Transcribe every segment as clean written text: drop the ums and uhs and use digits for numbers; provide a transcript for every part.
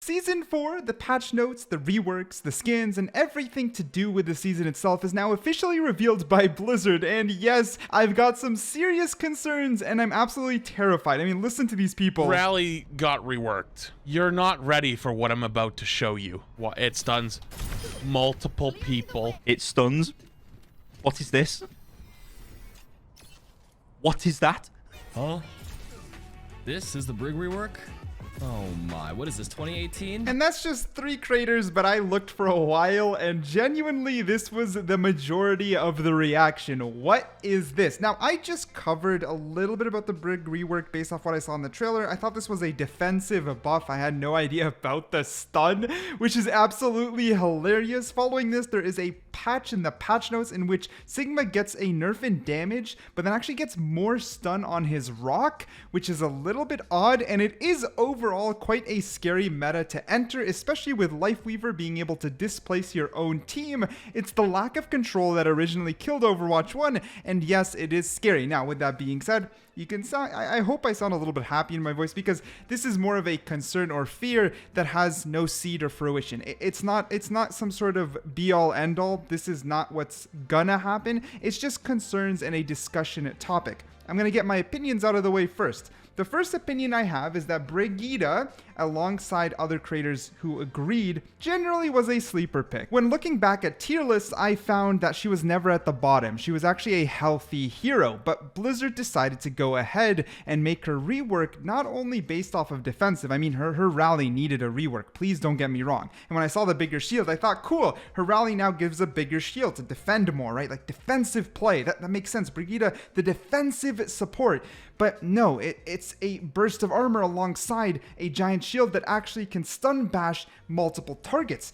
Season 4, the patch notes, the reworks, the skins, and everything to do with the season itself is now officially revealed by Blizzard, and yes, I've got some serious concerns, and I'm absolutely terrified. I mean, listen to these people. Rally got reworked. You're not ready for what I'm about to show you. What it stuns multiple people. It stuns. What is this? What is that? Huh? This is the Brig rework? Oh my, what is this, 2018? And that's just 3 creators, but I looked for a while, and genuinely, this was the majority of the reaction. What is this? Now, I just covered a little bit about the Brig rework based off what I saw in the trailer. I thought this was a defensive buff. I had no idea about the stun, which is absolutely hilarious. Following this, there is a patch in the patch notes in which Sigma gets a nerf in damage, but then actually gets more stun on his rock, which is a little bit odd, and it is overall quite a scary meta to enter, especially with Lifeweaver being able to displace your own team. It's the lack of control that originally killed Overwatch 1, and yes, it is scary. Now, with that being said, you can sound, I hope I sound a little bit happy in my voice, because this is more of a concern or fear that has no seed or fruition. It's not some sort of be-all end-all. This is not what's gonna happen. It's just concerns and a discussion topic. I'm gonna get my opinions out of the way first. The first opinion I have is that Brigida, alongside other creators who agreed, generally was a sleeper pick. When looking back at tier lists, I found that she was never at the bottom. She was actually a healthy hero, but Blizzard decided to go ahead and make her rework not only based off of defensive. I mean, her rally needed a rework, please don't get me wrong. And when I saw the bigger shield, I thought, cool, her rally now gives a bigger shield to defend more, right? Like defensive play, that makes sense. Brigida, the defensive support. But no, it's a burst of armor alongside a giant shield that actually can stun bash multiple targets.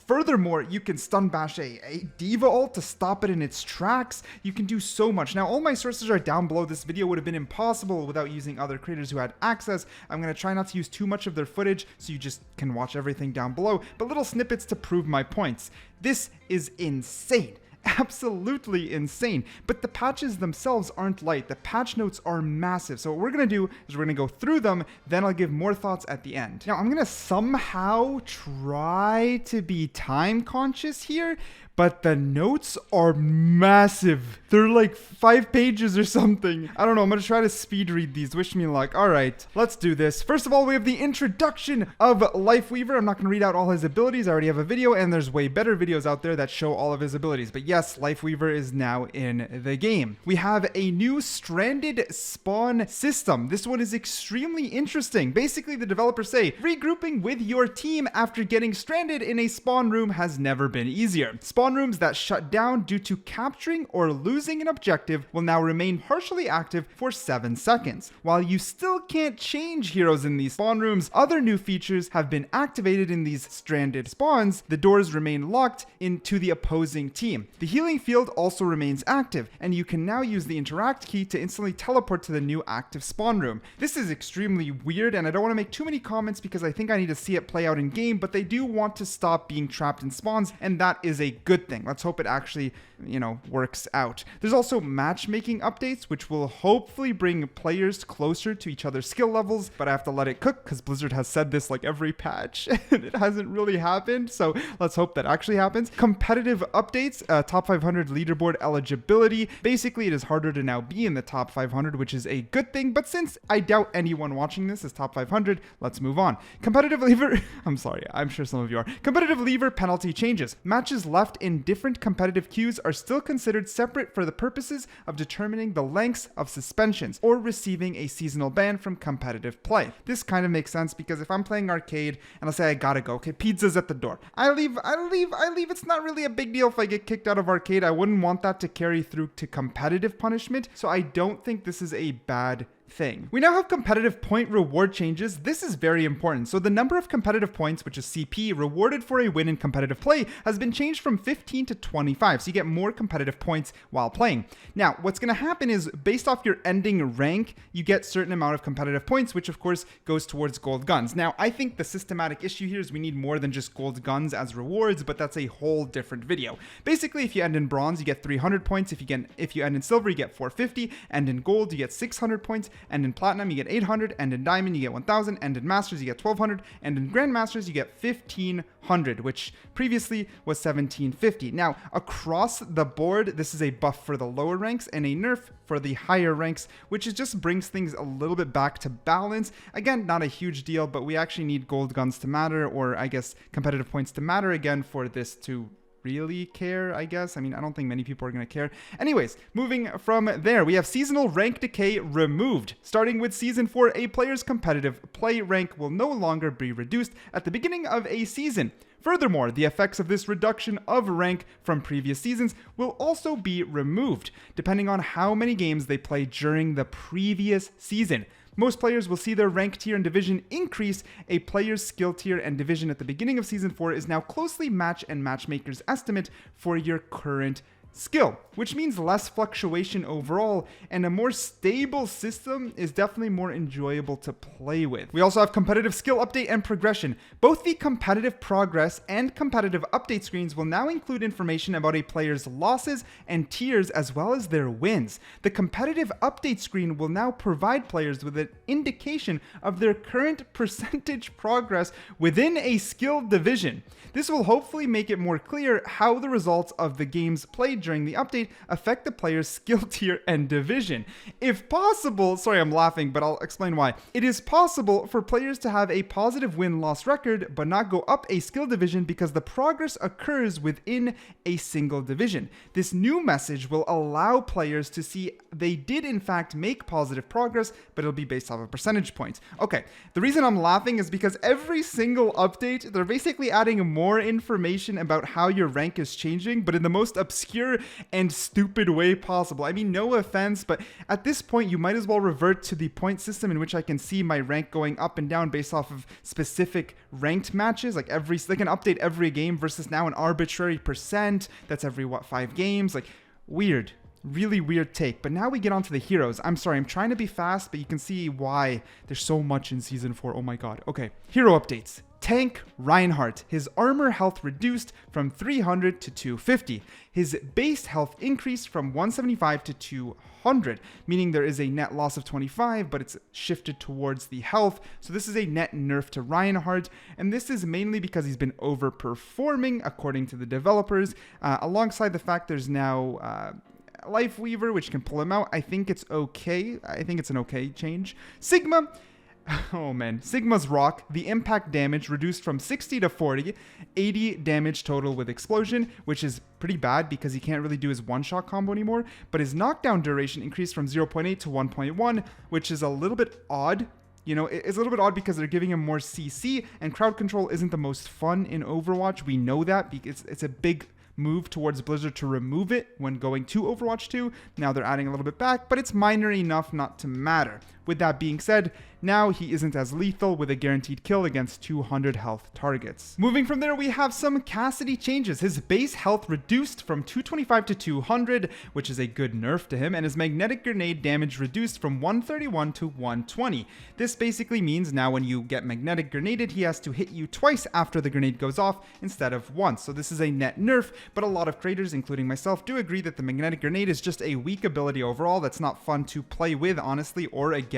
Furthermore, you can stun bash a diva ult to stop it in its tracks. You can do so much. Now, all my sources are down below. This video would have been impossible without using other creators who had access. I'm going to try not to use too much of their footage so you just can watch everything down below, but little snippets to prove my points. This is insane. Absolutely insane, but the patches themselves aren't light. The patch notes are massive, so what we're gonna do is we're gonna go through them, then I'll give more thoughts at the end. Now, I'm gonna somehow try to be time conscious here, but the notes are massive. They're like 5 pages or something. I don't know, I'm gonna try to speed read these. Wish me luck. All right, let's do this. First of all, we have the introduction of Lifeweaver. I'm not gonna read out all his abilities. I already have a video, and there's way better videos out there that show all of his abilities. But yes, Lifeweaver is now in the game. We have a new stranded spawn system. This one is extremely interesting. Basically, the developers say, regrouping with your team after getting stranded in a spawn room has never been easier. Spawn rooms that shut down due to capturing or losing an objective will now remain partially active for 7 seconds. While you still can't change heroes in these spawn rooms, other new features have been activated in these stranded spawns. The doors remain locked into the opposing team. The healing field also remains active, and you can now use the interact key to instantly teleport to the new active spawn room. This is extremely weird, and I don't want to make too many comments because I think I need to see it play out in game, but they do want to stop being trapped in spawns, and that is a good thing. Let's hope it actually, works out. There's also matchmaking updates, which will hopefully bring players closer to each other's skill levels, but I have to let it cook because Blizzard has said this like every patch and it hasn't really happened. So let's hope that actually happens. Competitive updates, top 500 leaderboard eligibility. Basically, it is harder to now be in the top 500, which is a good thing. But since I doubt anyone watching this is top 500, let's move on. Competitive lever, I'm sorry, I'm sure some of you are. Competitive lever penalty changes. Matches left in different competitive queues are still considered separate for the purposes of determining the lengths of suspensions or receiving a seasonal ban from competitive play. This kind of makes sense because if I'm playing arcade and I'll say I gotta go, okay, pizza's at the door. I leave. It's not really a big deal if I get kicked out of arcade. I wouldn't want that to carry through to competitive punishment, so I don't think this is a bad thing. We now have competitive point reward changes. This is very important. So the number of competitive points, which is CP, rewarded for a win in competitive play has been changed from 15 to 25. So you get more competitive points while playing. Now, what's going to happen is based off your ending rank, you get certain amount of competitive points, which of course goes towards gold guns. Now, I think the systematic issue here is we need more than just gold guns as rewards, but that's a whole different video. Basically, if you end in bronze, you get 300 points. If you end in silver, you get 450. And in gold, you get 600 points. and in Platinum you get 800, and in Diamond you get 1000, and in Masters you get 1200, and in Grandmasters you get 1500, which previously was 1750. Now, across the board, this is a buff for the lower ranks and a nerf for the higher ranks, which just brings things a little bit back to balance. Again, not a huge deal, but we actually need gold guns to matter, or I guess competitive points to matter again for this to really care, I guess. I mean, I don't think many people are going to care. Anyways, moving from there, we have seasonal rank decay removed. Starting with Season 4, a player's competitive play rank will no longer be reduced at the beginning of a season. Furthermore, the effects of this reduction of rank from previous seasons will also be removed, depending on how many games they play during the previous season. Most players will see their rank tier and division increase. A player's skill tier and division at the beginning of Season 4 is now closely match and matchmaker's estimate for your current skill, which means less fluctuation overall, and a more stable system is definitely more enjoyable to play with. We also have competitive skill update and progression. Both the competitive progress and competitive update screens will now include information about a player's losses and tiers as well as their wins. The competitive update screen will now provide players with an indication of their current percentage progress within a skill division. This will hopefully make it more clear how the results of the games played during the update affect the player's skill tier and division. If possible, sorry I'm laughing, but I'll explain why. It is possible for players to have a positive win-loss record but not go up a skill division because the progress occurs within a single division. This new message will allow players to see they did in fact make positive progress, but it'll be based off of percentage points. Okay, the reason I'm laughing is because every single update, they're basically adding more information about how your rank is changing, but in the most obscure and stupid way possible. I mean, no offense, but at this point, you might as well revert to the point system in which I can see my rank going up and down based off of specific ranked matches. Like they can update every game versus now an arbitrary percent. That's every, 5 games? Like, weird. Really weird take. But now we get on to the heroes. I'm sorry, I'm trying to be fast, but you can see why there's so much in Season 4. Oh my god. Okay, hero updates. Tank Reinhardt. His armor health reduced from 300 to 250. His base health increased from 175 to 200, meaning there is a net loss of 25, but it's shifted towards the health. So this is a net nerf to Reinhardt, and this is mainly because he's been overperforming, according to the developers, alongside the fact there's now Life Weaver, which can pull him out. I think it's okay. I think it's an okay change. Sigma. Oh man, Sigma's rock, the impact damage reduced from 60 to 40, 80 damage total with explosion, which is pretty bad because he can't really do his one-shot combo anymore, but his knockdown duration increased from 0.8 to 1.1, which is a little bit odd. You know, it's a little bit odd because they're giving him more CC, and crowd control isn't the most fun in Overwatch. We know that because it's a big move towards Blizzard to remove it when going to Overwatch 2. Now they're adding a little bit back, but it's minor enough not to matter. With that being said, now he isn't as lethal with a guaranteed kill against 200 health targets. Moving from there, we have some Cassidy changes. His base health reduced from 225 to 200, which is a good nerf to him, and his magnetic grenade damage reduced from 131 to 120. This basically means now when you get magnetic grenaded, he has to hit you twice after the grenade goes off instead of once. So this is a net nerf, but a lot of creators, including myself, do agree that the magnetic grenade is just a weak ability overall that's not fun to play with, honestly, or against,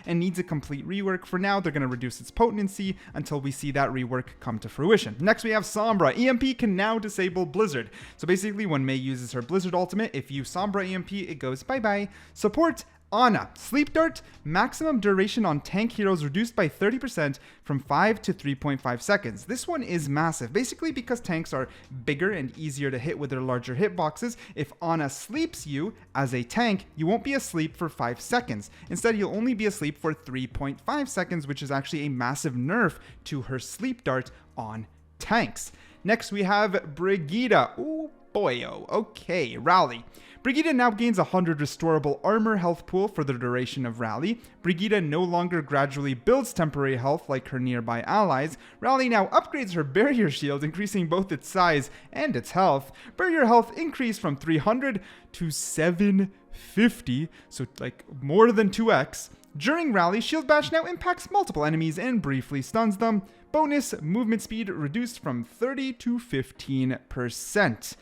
and needs a complete rework. For now, they're going to reduce its potency until we see that rework come to fruition. Next, we have Sombra. EMP can now disable Blizzard. So basically, when Mei uses her Blizzard ultimate, if you Sombra EMP, it goes bye-bye. Support. Ana. Sleep Dart, maximum duration on tank heroes reduced by 30% from 5 to 3.5 seconds. This one is massive, basically because tanks are bigger and easier to hit with their larger hitboxes. If Ana sleeps you as a tank, you won't be asleep for 5 seconds. Instead, you'll only be asleep for 3.5 seconds, which is actually a massive nerf to her Sleep Dart on tanks. Next, we have Brigida. Ooh, boyo. Okay, Rally. Brigida now gains 100 restorable armor health pool for the duration of Rally. Brigida no longer gradually builds temporary health like her nearby allies. Rally now upgrades her barrier shield, increasing both its size and its health. Barrier health increased from 300 to 750, so like more than 2x. During Rally, Shield Bash now impacts multiple enemies and briefly stuns them. Bonus, movement speed reduced from 30 to 15%.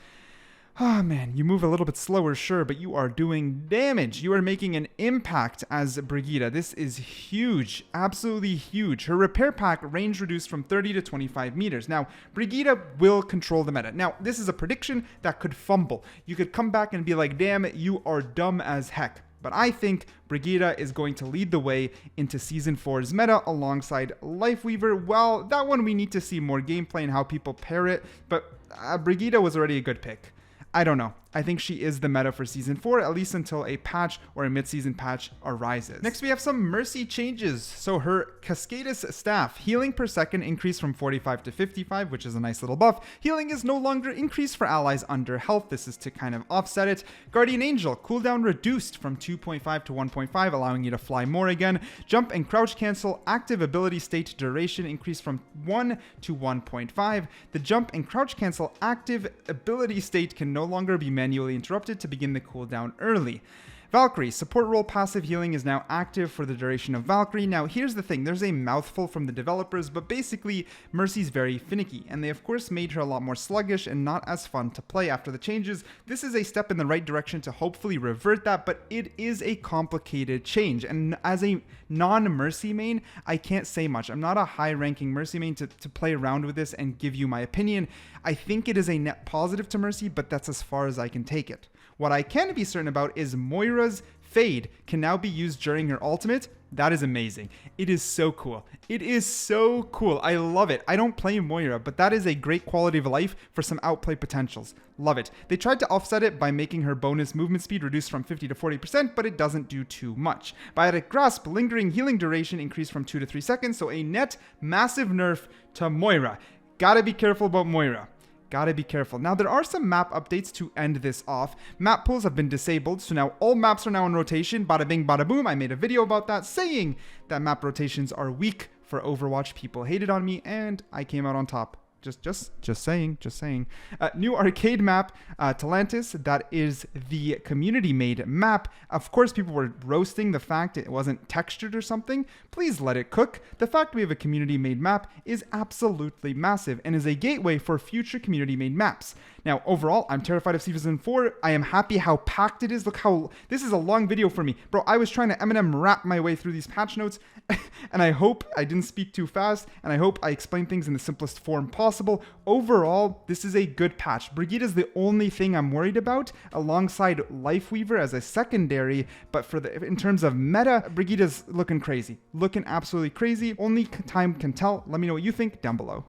Ah, man, you move a little bit slower, sure, but you are doing damage. You are making an impact as Brigitte. This is huge, absolutely huge. Her repair pack range reduced from 30 to 25 meters. Now, Brigitte will control the meta. Now, this is a prediction that could fumble. You could come back and be like, damn, you are dumb as heck. But I think Brigitte is going to lead the way into Season 4's meta alongside Lifeweaver. Well, that one we need to see more gameplay and how people pair it, but Brigitte was already a good pick. I don't know. I think she is the meta for Season 4, at least until a patch or a mid-season patch arises. Next, we have some Mercy changes. So her Cascadus staff, healing per second increased from 45 to 55, which is a nice little buff. Healing is no longer increased for allies under health. This is to kind of offset it. Guardian Angel, cooldown reduced from 2.5 to 1.5, allowing you to fly more again. Jump and crouch cancel, active ability state duration increased from 1 to 1.5. The jump and crouch cancel active ability state can no longer be manually interrupted to begin the cooldown early. Valkyrie, support role passive healing is now active for the duration of Valkyrie. Now, here's the thing. There's a mouthful from the developers, but basically, Mercy's very finicky, and they of course made her a lot more sluggish and not as fun to play after the changes. This is a step in the right direction to hopefully revert that, but it is a complicated change, and as a non-Mercy main, I can't say much. I'm not a high-ranking Mercy main to play around with this and give you my opinion. I think it is a net positive to Mercy, but that's as far as I can take it. What I can be certain about is Moira's Fade can now be used during her ultimate. That is amazing. It is so cool. It is so cool. I love it. I don't play Moira, but that is a great quality of life for some outplay potentials. Love it. They tried to offset it by making her bonus movement speed reduced from 50 to 40%, but it doesn't do too much. Biotic Grasp, lingering healing duration increased from 2 to 3 seconds, so a net massive nerf to Moira. Gotta be careful about Moira. Gotta be careful. Now, there are some map updates to end this off. Map pools have been disabled, so now all maps are now in rotation. Bada bing, bada boom. I made a video about that, saying that map rotations are weak for Overwatch. People hated on me, and I came out on top. Just saying. New arcade map, Talantis. That is the community-made map. Of course, people were roasting the fact it wasn't textured or something. Please let it cook. The fact we have a community-made map is absolutely massive and is a gateway for future community-made maps. Now, overall, I'm terrified of Season 4. I am happy how packed it is. Look how... This is a long video for me. Bro, I was trying to Eminem rap my way through these patch notes, and I hope I didn't speak too fast, and I hope I explained things in the simplest form possible. Overall, this is a good patch. Brigitte is the only thing I'm worried about, alongside Lifeweaver as a secondary, but in terms of meta, Brigitte is looking crazy. Looking absolutely crazy. Only time can tell. Let me know what you think down below.